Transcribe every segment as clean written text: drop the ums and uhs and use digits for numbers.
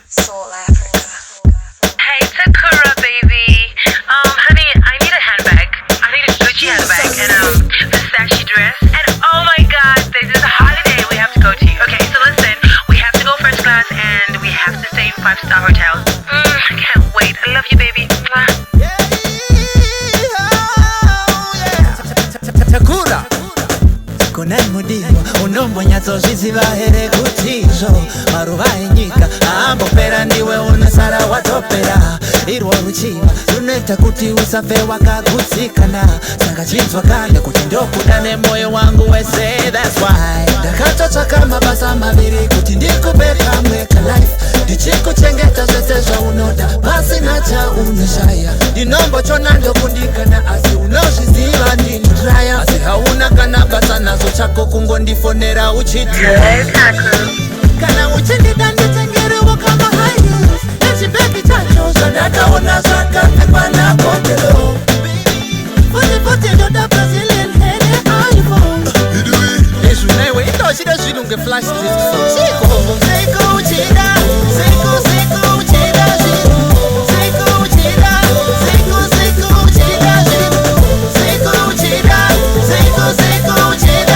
Soul Africa. Hey, Takura, baby. Honey, I need a handbag. I need a Gucci handbag and Versace dress. And oh my God, this is a holiday we have to go to. Okay, so listen, we have to go first class and we have to stay in 5-star hotels. I can't wait. I love you, baby. Mwah. Takura Kona mudiwa unombo nyato ziziva here kutizo Maruva enyika ambo pera ndiwe unasara watopera Irwa ruchiva luneta kuti usafe wakagutsikana Saka chinzwa kane kuti ndokudane moyo wangu we say that's why Ndakatocha kama basa maviri kuti ndikupe kamweka life Ndichiku chengeta zese zwa unoda basi nacha unashaya Ndinombo chona ndokundikana asi unoshiziva ndini draya Asi hauna kana basa nazo chako kungo ndifonera uchidra Kana uchindida nditengerewo kama high heels Echibeki chacho Zandakaona zaka ekwana pokelo Futi ndoda Brazilian hele iPhone Yesu newe ito shida shidunge flash disk so chiko Seiko uchida Seiko uchida Seiko uchida Seiko uchida Seiko uchida Seiko uchida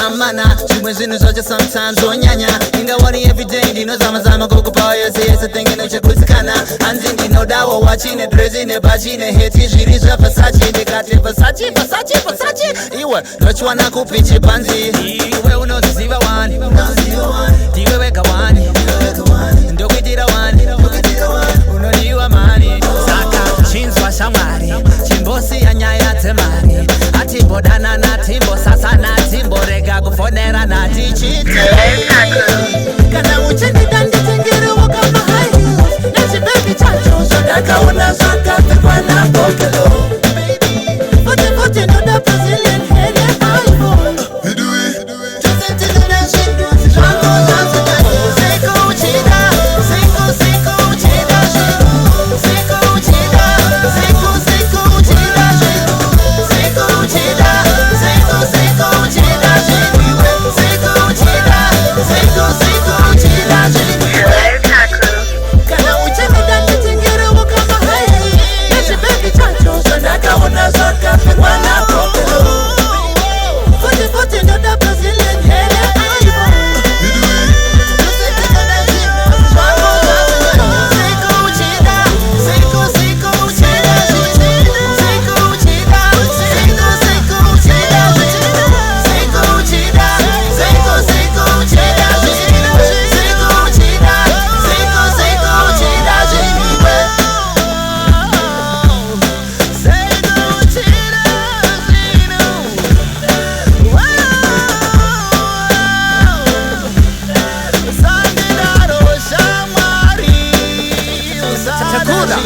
Amana, chimwe zinu zote sometimes onyanya Inga wani everyday ndino zama koko power yose yese tengene uchakusikana Anzi ndino dawo wachine drezine bachine heti shirisha Versace ndikate Versace Iwe, nochwana kupichi panzi Iwe unoziziva wani Diwe weka wani Ndokitira wani Unoniwa mani Saka, chinzwa shamari Chimbosi ya nyaya temari Atimbo dana na timbo sasa na timbo rega kufonera na tichite Kana uchini dandi tengere waka high heels Nechi baby chacho Zondakaona zaka tekwa na pokelo Futi ndoda Brazilian hele iPhone Tusenti nuna shindu Zwango zansu dani Seiko uchida Seiko uchida Seiko uchida Seiko uchida Seiko uchida Kana uchini dandi tengere waka high heels Nechi baby chacho Zondakaona zaka tekwa na pokelo Futi ndoda Brazilian hele iPhone Tusenti nuna shindu Zwango zansu dani Seiko uchida Seiko uchida Seiko uchida Seiko uchida Takura